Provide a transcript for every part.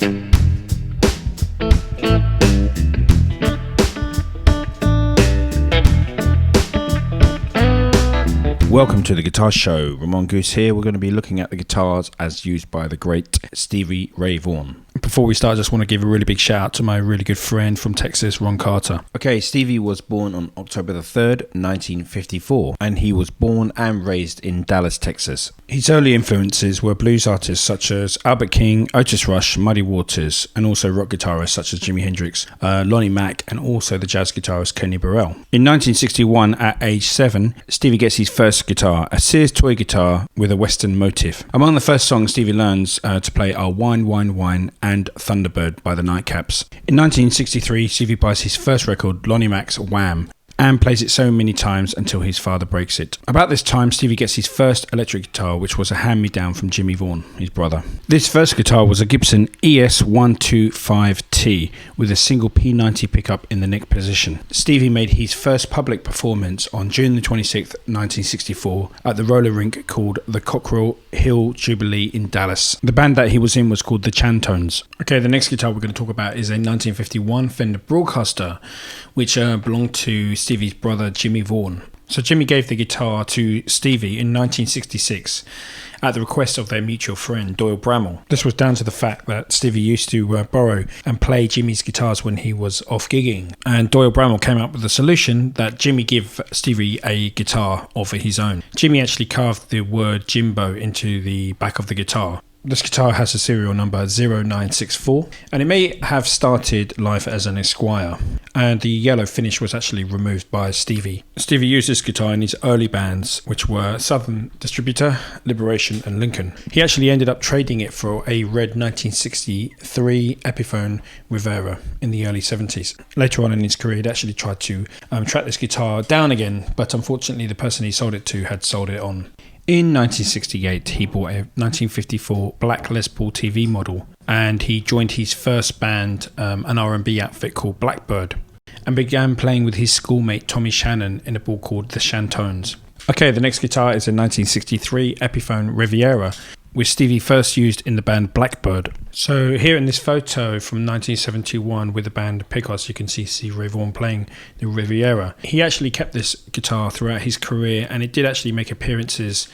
Welcome to the Guitar Show. Ramon Goose here. We're going to be looking at the guitars as used by the great Stevie Ray Vaughan. Before we start, I just want to give a really big shout out to my really good friend from Texas, Ron Carter. Okay, Stevie was born on October the 3rd, 1954, and he was born and raised in Dallas, Texas. His early influences were blues artists such as Albert King, Otis Rush, Muddy Waters, and also rock guitarists such as Jimi Hendrix, Lonnie Mack, and also the jazz guitarist Kenny Burrell. In 1961, at age 7, Stevie gets his first guitar, a Sears toy guitar with a Western motif. Among the first songs Stevie learns to play are Wine, Wine, Wine and Thunderbird by the Nightcaps. In 1963, Stevie buys his first record, Lonnie Mack's Wham, and plays it so many times until his father breaks it. About this time, Stevie gets his first electric guitar, which was a hand-me-down from Jimmy Vaughan, his brother. This first guitar was a Gibson ES125T with a single P90 pickup in the neck position. Stevie made his first public performance on June the 26th, 1964 at the roller rink called the Cockrell Hill Jubilee in Dallas. The band that he was in was called the Chantones. Okay, the next guitar we're going to talk about is a 1951 Fender Broadcaster, which belonged to Stevie's brother Jimmy Vaughan. So Jimmy gave the guitar to Stevie in 1966 at the request of their mutual friend Doyle Bramall. This was down to the fact that Stevie used to borrow and play Jimmy's guitars when he was off gigging, and Doyle Bramall came up with a solution that Jimmy give Stevie a guitar of his own. Jimmy actually carved the word Jimbo into the back of the guitar. This guitar has a serial number 0964, and it may have started life as an Esquire, and the yellow finish was actually removed by Stevie. Stevie used this guitar in his early bands, which were Southern Distributor, Liberation and Lincoln. He actually ended up trading it for a red 1963 Epiphone Riviera in the early 70s. Later on in his career, he'd actually tried to track this guitar down again, but unfortunately the person he sold it to had sold it on. In 1968, he bought a 1954 black Les Paul TV model, and he joined his first band, an R&B outfit called Blackbird, and began playing with his schoolmate Tommy Shannon in a band called the Chantones. Okay, the next guitar is a 1963 Epiphone Riviera, which Stevie first used in the band Blackbird. So here in this photo from 1971 with the band Picos, you can see Stevie Ray Vaughan playing the Riviera. He actually kept this guitar throughout his career, and it did actually make appearances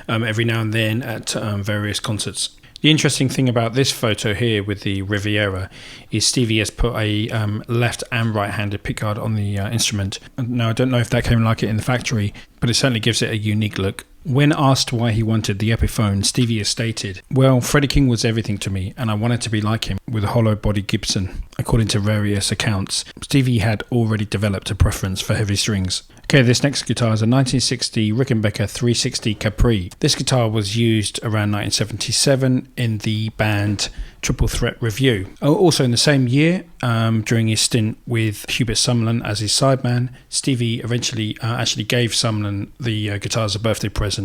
every now and then at various concerts. The interesting thing about this photo here with the Riviera is Stevie has put a left and right-handed pickguard on the instrument. Now, I don't know if that came like it in the factory, but it certainly gives it a unique look. When asked why he wanted the Epiphone, Stevie has stated, "Well, Freddie King was everything to me, and I wanted to be like him with a hollow-body Gibson." According to various accounts, Stevie had already developed a preference for heavy strings. Okay, this next guitar is a 1960 Rickenbacker 360 Capri. This guitar was used around 1977 in the band Triple Threat Review. Also in the same year, during his stint with Hubert Sumlin as his sideman, Stevie eventually actually gave Sumlin the guitar as a birthday present.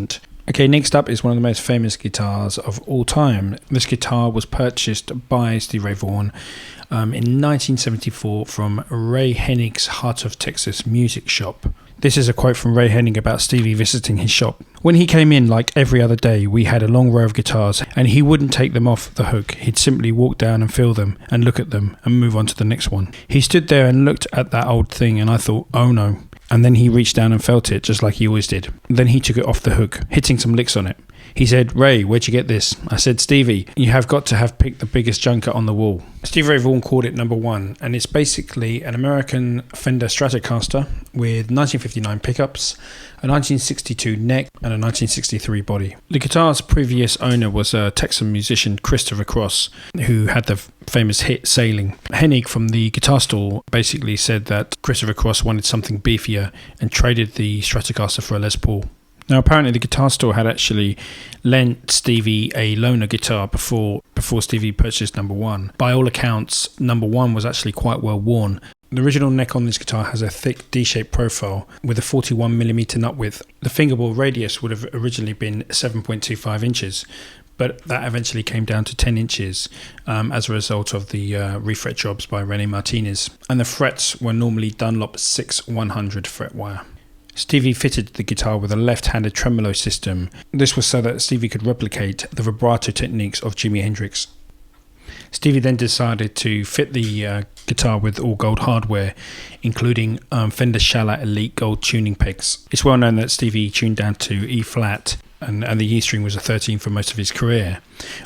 Okay, next up is one of the most famous guitars of all time. This guitar was purchased by Stevie Ray Vaughan in 1974 from Ray Hennig's Heart of Texas music shop. This is a quote from Ray Hennig about Stevie visiting his shop. "When he came in, like every other day, we had a long row of guitars, and he wouldn't take them off the hook. He'd simply walk down and feel them, and look at them, and move on to the next one. He stood there and looked at that old thing, and I thought, oh no. And then he reached down and felt it, just like he always did. Then he took it off the hook, hitting some licks on it. He said, 'Ray, where'd you get this?' I said, 'Stevie, you have got to have picked the biggest junker on the wall.'" Stevie Ray Vaughan called it number one, and it's basically an American Fender Stratocaster with 1959 pickups, a 1962 neck, and a 1963 body. The guitar's previous owner was a Texan musician, Christopher Cross, who had the famous hit Sailing. Hennig from the guitar store basically said that Christopher Cross wanted something beefier and traded the Stratocaster for a Les Paul. Now, apparently the guitar store had actually lent Stevie a loaner guitar before Stevie purchased number one. By all accounts, number one was actually quite well worn. The original neck on this guitar has a thick D-shaped profile with a 41mm nut width. The fingerboard radius would have originally been 7.25 inches, but that eventually came down to 10 inches as a result of the refret jobs by René Martinez. And the frets were normally Dunlop 6-100 fret wire. Stevie fitted the guitar with a left-handed tremolo system. This was so that Stevie could replicate the vibrato techniques of Jimi Hendrix. Stevie then decided to fit the guitar with all gold hardware, including Fender Shaller Elite gold tuning pegs. It's well known that Stevie tuned down to E flat, and the E string was a 13 for most of his career,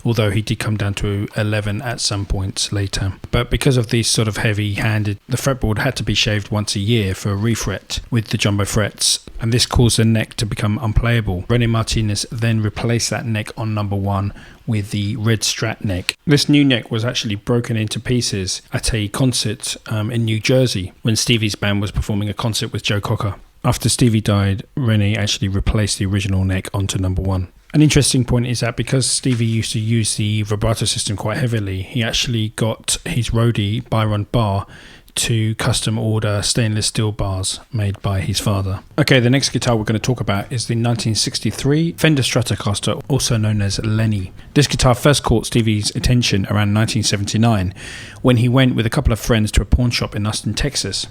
although he did come down to 11 at some points later. But because of these sort of heavy-handed, the fretboard had to be shaved once a year for a refret with the jumbo frets, and this caused the neck to become unplayable. Lenny Martinez then replaced that neck on number one with the red Strat neck. This new neck was actually broken into pieces at a concert in New Jersey when Stevie's band was performing a concert with Joe Cocker. After Stevie died, Rennie actually replaced the original neck onto number one. An interesting point is that because Stevie used to use the vibrato system quite heavily, he actually got his roadie, Byron Barr, to custom order stainless steel bars made by his father. Okay, the next guitar we're going to talk about is the 1963 Fender Stratocaster, also known as Lenny. This guitar first caught Stevie's attention around 1979 when he went with a couple of friends to a pawn shop in Austin, Texas.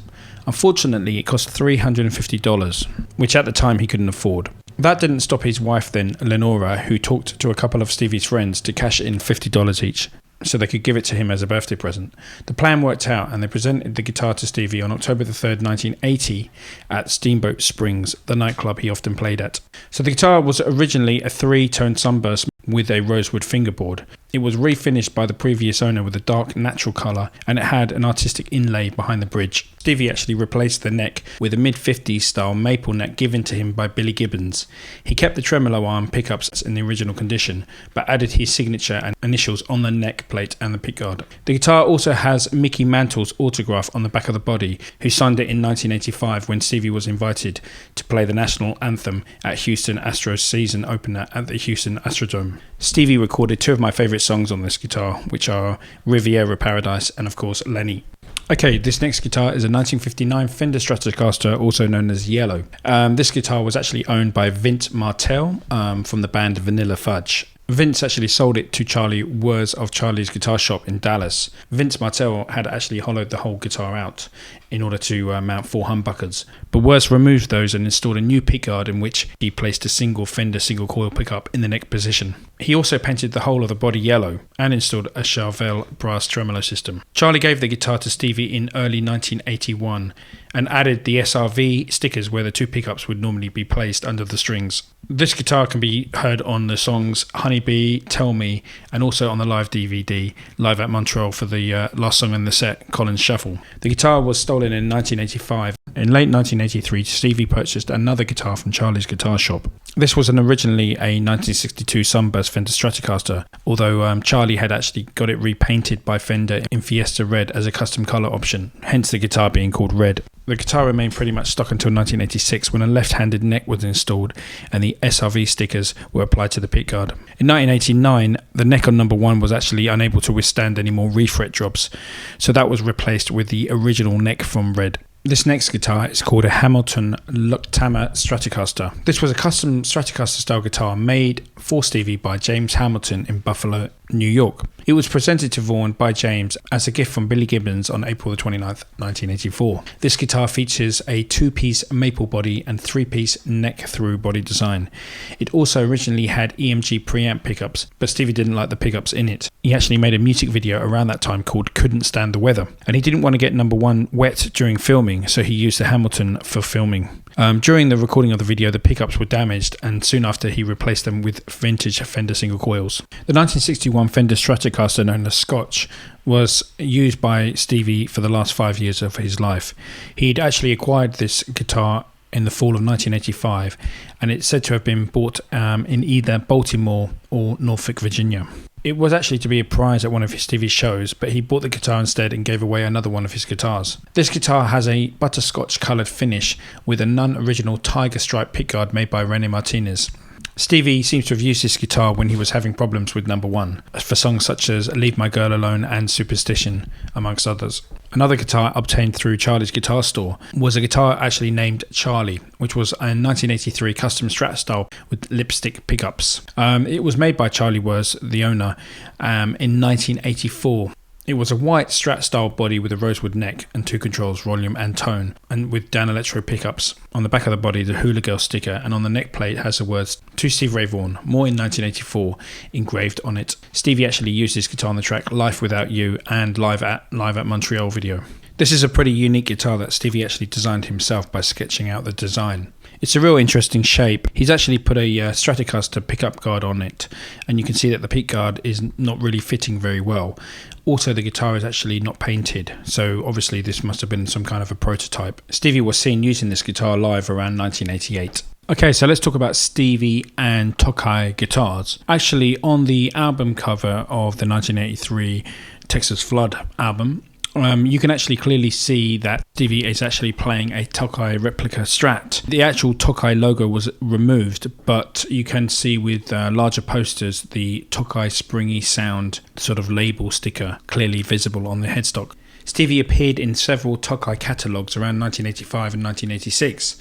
Unfortunately, it cost $350, which at the time he couldn't afford. That didn't stop his wife then, Lenora, who talked to a couple of Stevie's friends to cash in $50 each, so they could give it to him as a birthday present. The plan worked out, and they presented the guitar to Stevie on October the 3rd, 1980 at Steamboat Springs, the nightclub he often played at. So the guitar was originally a 3-tone sunburst with a rosewood fingerboard. It was refinished by the previous owner with a dark natural colour, and it had an artistic inlay behind the bridge. Stevie actually replaced the neck with a mid-50s style maple neck given to him by Billy Gibbons. He kept the tremolo arm pickups in the original condition, but added his signature and initials on the neck plate and the pickguard. The guitar also has Mickey Mantle's autograph on the back of the body, who signed it in 1985 when Stevie was invited to play the national anthem at Houston Astros season opener at the Houston Astrodome. Stevie recorded two of my favourite songs on this guitar, which are Riviera Paradise and of course Lenny. Okay, this next guitar is a 1959 Fender Stratocaster, also known as Yellow. This guitar was actually owned by Vince Martell from the band Vanilla Fudge. Vince actually sold it to Charlie Wurz of Charlie's Guitar Shop in Dallas. Vince Martell had actually hollowed the whole guitar out in order to mount 4 humbuckers, but Wurz removed those and installed a new pickguard in which he placed a single Fender single coil pickup in the neck position. He also painted the whole of the body yellow and installed a Charvel brass tremolo system. Charlie gave the guitar to Stevie in early 1981 and added the SRV stickers where the 2 pickups would normally be placed under the strings. This guitar can be heard on the songs Honeybee, Tell Me, and also on the live DVD, Live at Montreal, for the last song in the set, Collins Shuffle. The guitar was stolen in 1985. In late 1983, Stevie purchased another guitar from Charlie's Guitar Shop. This was originally a 1962 Sunburst Fender Stratocaster, although Charlie had actually got it repainted by Fender in Fiesta Red as a custom colour option, hence the guitar being called Red. The guitar remained pretty much stock until 1986 when a left-handed neck was installed and the SRV stickers were applied to the pickguard. In 1989, the neck on number 1 was actually unable to withstand any more refret drops, so that was replaced with the original neck from Red. This next guitar is called a Hamilton Lucktama Stratocaster. This was a custom Stratocaster style guitar made for Stevie by James Hamilton in Buffalo, New York. It was presented to Vaughan by James as a gift from Billy Gibbons on April the 29th, 1984. This guitar features a 2-piece maple body and 3-piece neck-through body design. It also originally had EMG preamp pickups, but Stevie didn't like the pickups in it. He actually made a music video around that time called Couldn't Stand the Weather, and he didn't want to get number 1 wet during filming, so he used the Hamilton for filming. During the recording of the video, the pickups were damaged, and soon after he replaced them with vintage Fender single coils. The 1961 Fender Stratocaster, known as Scotch, was used by Stevie for the last 5 years of his life. He'd actually acquired this guitar in the fall of 1985, and it's said to have been bought in either Baltimore or Norfolk, Virginia. It was actually to be a prize at one of his Stevie shows, but he bought the guitar instead and gave away another one of his guitars. This guitar has a butterscotch coloured finish with a non-original tiger stripe pickguard made by Lenny Martinez. Stevie seems to have used this guitar when he was having problems with number 1, for songs such as Leave My Girl Alone and Superstition, amongst others. Another guitar obtained through Charlie's Guitar Store was a guitar actually named Charlie, which was a 1983 custom Strat style with lipstick pickups. It was made by Charlie Wurz, the owner, in 1984. It was a white Strat-style body with a rosewood neck and two controls, volume and tone, and with Danelectro pickups. On the back of the body, the Hula Girl sticker, and on the neck plate has the words "To Stevie Ray Vaughan, more in 1984" engraved on it. Stevie actually used this guitar on the track "Life Without You" and Live at Montreal video. This is a pretty unique guitar that Stevie actually designed himself by sketching out the design. It's a real interesting shape. He's actually put a Stratocaster pickup guard on it, and you can see that the pick guard is not really fitting very well. Also, the guitar is actually not painted, so obviously this must have been some kind of a prototype. Stevie was seen using this guitar live around 1988. Okay, so let's talk about Stevie and Tokai guitars. Actually, on the album cover of the 1983 Texas Flood album, you can actually clearly see that Stevie is actually playing a Tokai replica Strat. The actual Tokai logo was removed, but you can see with larger posters the Tokai Springy Sound sort of label sticker clearly visible on the headstock. Stevie appeared in several Tokai catalogues around 1985 and 1986,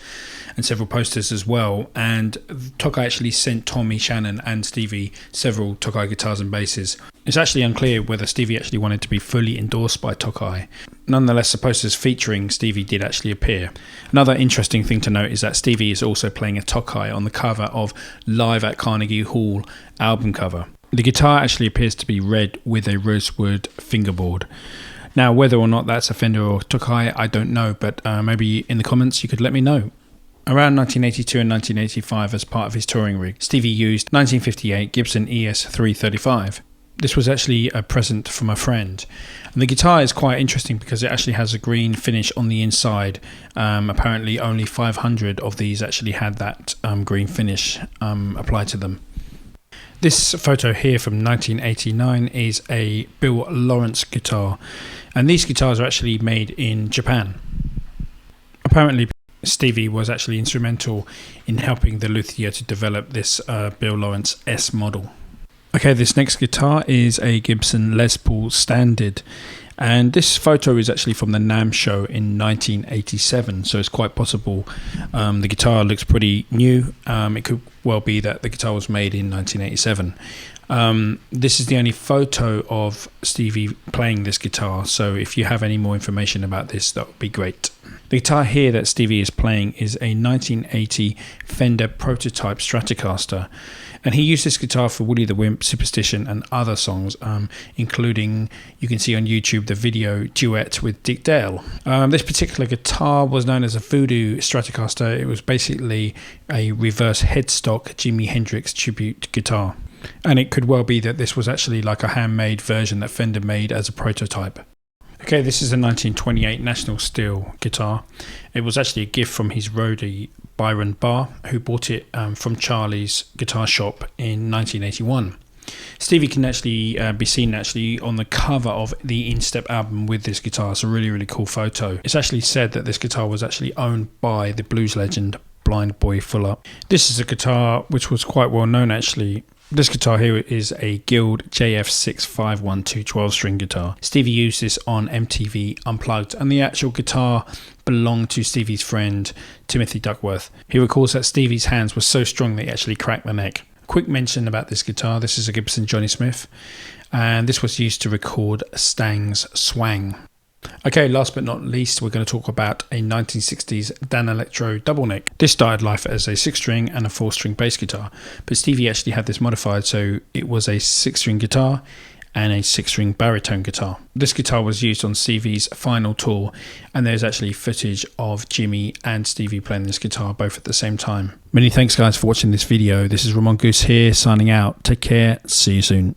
and several posters as well, and Tokai actually sent Tommy, Shannon and Stevie several Tokai guitars and basses. It's actually unclear whether Stevie actually wanted to be fully endorsed by Tokai. Nonetheless, the posters featuring Stevie did actually appear. Another interesting thing to note is that Stevie is also playing a Tokai on the cover of Live at Carnegie Hall album cover. The guitar actually appears to be red with a rosewood fingerboard. Now, whether or not that's a Fender or Tokai, I don't know, but maybe in the comments you could let me know. Around 1982 and 1985, as part of his touring rig, Stevie used 1958 Gibson ES335. This was actually a present from a friend. And the guitar is quite interesting because it actually has a green finish on the inside. Apparently only 500 of these actually had that green finish applied to them. This photo here from 1989 is a Bill Lawrence guitar, and these guitars are actually made in Japan. Apparently Stevie was actually instrumental in helping the luthier to develop this Bill Lawrence S model. Okay, this next guitar is a Gibson Les Paul Standard, and this photo is actually from the NAMM show in 1987, so it's quite possible the guitar looks pretty new. It could well be that the guitar was made in 1987. This is the only photo of Stevie playing this guitar, so if you have any more information about this, that would be great. The guitar here that Stevie is playing is a 1980 Fender prototype Stratocaster, and he used this guitar for Woody the Wimp, Superstition and other songs, including, you can see on YouTube, the video duet with Dick Dale. This particular guitar was known as a Voodoo Stratocaster. It was basically a reverse headstock Jimi Hendrix tribute guitar, and it could well be that this was actually like a handmade version that Fender made as a prototype. Okay, this is a 1928 National Steel guitar. It was actually a gift from his roadie Byron Barr, who bought it from Charlie's guitar shop in 1981. Stevie can actually be seen actually on the cover of the Instep album with this guitar. It's a really, really cool photo. It's actually said that this guitar was actually owned by the blues legend Blind Boy Fuller. This is a guitar which was quite well known actually. This guitar here is a Guild JF65112 12-string guitar. Stevie used this on MTV Unplugged, and the actual guitar belonged to Stevie's friend Timothy Duckworth. He recalls that Stevie's hands were so strong that he actually cracked the neck. Quick mention about this guitar: this is a Gibson Johnny Smith, and this was used to record Stang's Swang. Okay, last but not least, we're going to talk about a 1960s Danelectro double neck. This started life as a 6-string and a 4-string bass guitar, but Stevie actually had this modified so it was a 6-string guitar and a 6-string baritone guitar. This guitar was used on Stevie's final tour, and there's actually footage of Jimmy and Stevie playing this guitar both at the same time. Many thanks guys for watching this video. This is Ramon Goose here signing out. Take care, see you soon.